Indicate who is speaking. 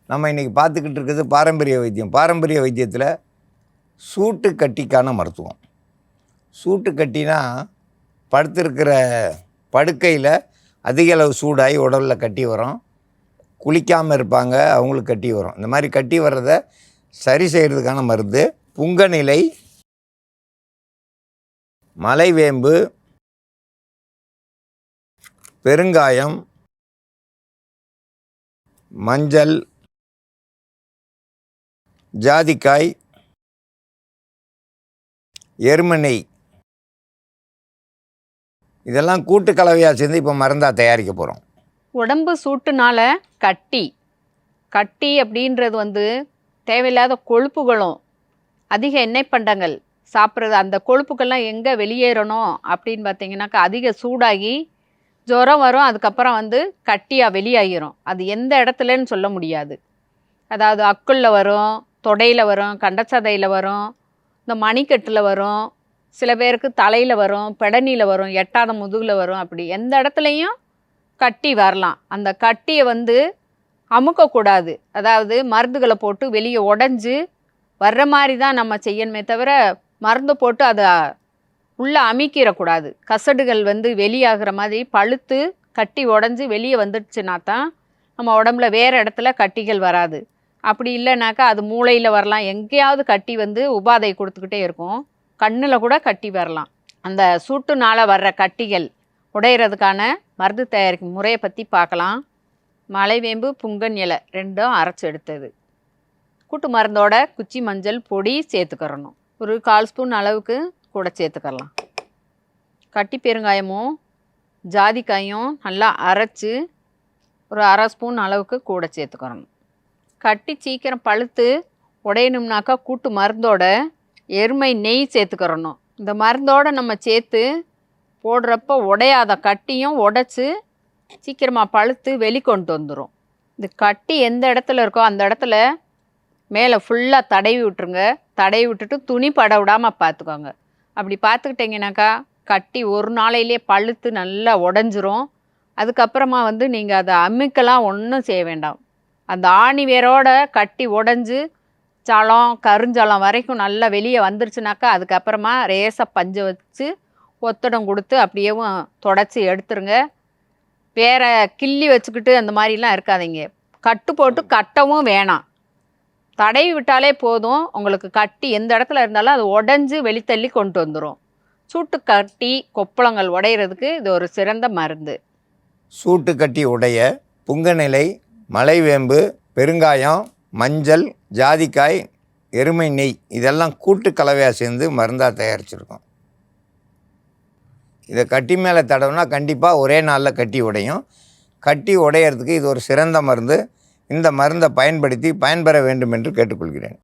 Speaker 1: நம்ம இன்றைக்கி பார்த்துக்கிட்டு இருக்கிறது பாரம்பரிய வைத்தியம். பாரம்பரிய வைத்தியத்தில் சூட்டு கட்டிக்கான மருத்துவம். சூட்டு கட்டினா படுத்திருக்கிற படுக்கையில் அதிக அளவு சூடாகி உடலில் கட்டி வரும். குளிக்காமல் இருப்பாங்க, அவங்களுக்கு கட்டி வரும். இந்த மாதிரி கட்டி வர்றதை சரி செய்கிறதுக்கான மருந்து புங்கநிலை, மலைவேம்பு, பெருங்காயம், மஞ்சள், ஜாதிக்காய், எருமை நெய் இதெல்லாம் கூட்டு கலவையாக சேர்ந்து இப்போ மருந்தாக தயாரிக்க போகிறோம்.
Speaker 2: உடம்பு சூட்டுனால கட்டி அப்படின்றது தேவையில்லாத கொழுப்புகளும் அதிக எண்ணெய் பண்டங்கள் சாப்பிட்றது, அந்த கொழுப்புக்கள்லாம் எங்கே வெளியேறணும் அப்படின்னு பார்த்தீங்கன்னாக்கா அதிக சூடாகி ஜுரம் வரும். அதுக்கப்புறம் கட்டியாக வெளியாகிரும். அது எந்த இடத்துலன்னு சொல்ல முடியாது. அதாவது அக்குளில் வரும், தொடையில் வரும், கண்டச்சதையில் வரும், இந்த மணிக்கட்டில் வரும், சில பேருக்கு தலையில் வரும், பெடனியில் வரும், எட்டாத முதுகில் வரும். அப்படி எந்த இடத்துலையும் கட்டி வரலாம். அந்த கட்டியை அமுக்கக்கூடாது. அதாவது மருந்துகளை போட்டு வெளியே உடஞ்சி வர்ற மாதிரி தான் நம்ம செய்யணுமே தவிர மருந்து போட்டு அதை உள்ளே அமுக்கிடக்கூடாது. கசடுகள் வெளியாகிற மாதிரி பழுத்து கட்டி உடஞ்சி வெளியே வந்துடுச்சுன்னா தான் நம்ம உடம்புல வேறு இடத்துல கட்டிகள் வராது. அப்படி இல்லைனாக்கா அது மூளையில் வரலாம், எங்கேயாவது கட்டி உபாதை கொடுத்துக்கிட்டே இருக்கும். கண்ணில் கூட கட்டி வரலாம். அந்த சூட்டுனால் வர்ற கட்டிகள் உடையிறதுக்கான மருந்து தயாரிக்கும் முறையை பற்றி பார்க்கலாம். மலைவேம்பு, புங்கன் இலை ரெண்டும் அரைச்சி எடுத்தது. கூட்டு மருந்தோட குச்சி மஞ்சள் பொடி சேர்த்துக்கிறணும். ஒரு 1/4 ஸ்பூன் அளவுக்கு கூட சேர்த்துக்கலாம். கட்டி பெருங்காயமும் ஜாதிக்காயும் நல்லா அரைச்சி ஒரு 1/2 ஸ்பூன் அளவுக்கு கூட சேர்த்துக்கிறணும். கட்டி சீக்கிரம் பழுத்து உடையணும்னாக்கா கூட்டு மருந்தோட எருமை நெய் சேர்த்துக்கிறணும். இந்த மருந்தோடு நம்ம சேர்த்து போடுறப்போ உடையாத கட்டியும் உடைச்சி சீக்கிரமாக பழுத்து வெளிக்கொண்டு வந்துடும். இந்த கட்டி எந்த இடத்துல இருக்கோ அந்த இடத்துல மேலே ஃபுல்லாக தடவி விட்டுருங்க. தடவி விட்டுட்டு துணி பட விடாமல் பார்த்துக்கோங்க. அப்படி பார்த்துக்கிட்டிங்கனாக்கா கட்டி ஒரு நாளையிலே பழுத்து நல்லா உடஞ்சிரும். அதுக்கப்புறமா நீங்கள் அதை அம்மிக்கெல்லாம் ஒன்றும் செய்ய வேண்டாம். அந்த ஆணி வேரோட கட்டி உடஞ்சி சலம் கருஞ்சலம் வரைக்கும் நல்லா வெளியே வந்துருச்சுனாக்கா அதுக்கப்புறமா ரேசாக பஞ்சை வச்சு ஒத்தடம் கொடுத்து அப்படியேவும் தொடச்சி எடுத்துருங்க. வேறு கிள்ளி வச்சுக்கிட்டு அந்த மாதிரிலாம் இருக்காதீங்க. கட்டு போட்டு கட்டவும் வேணாம். தடவி விட்டாலே போதும். உங்களுக்கு கட்டி எந்த இடத்துல இருந்தாலும் அது உடஞ்சி வெளித்தள்ளி கொண்டு வந்துடும். சூட்டு கட்டி கொப்பளங்கள் உடையிறதுக்கு இது ஒரு சிறந்த மருந்து.
Speaker 1: சூட்டு கட்டி உடைய புங்கநிலை, மலைவேம்பு, பெருங்காயம், மஞ்சள், ஜாதிக்காய், எருமை நெய் இதெல்லாம் கூட்டு கலவையாக சேர்ந்து மருந்தாக தயாரிச்சிருக்கோம். இதை கட்டி மேலே தடவுனா கண்டிப்பாக ஒரே நாளில் கட்டி உடையும். கட்டி உடையிறதுக்கு இது ஒரு சிறந்த மருந்து. இந்த மருந்தை பயன்படுத்தி பயன்பெற வேண்டும் என்று கேட்டுக்கொள்கிறேன்.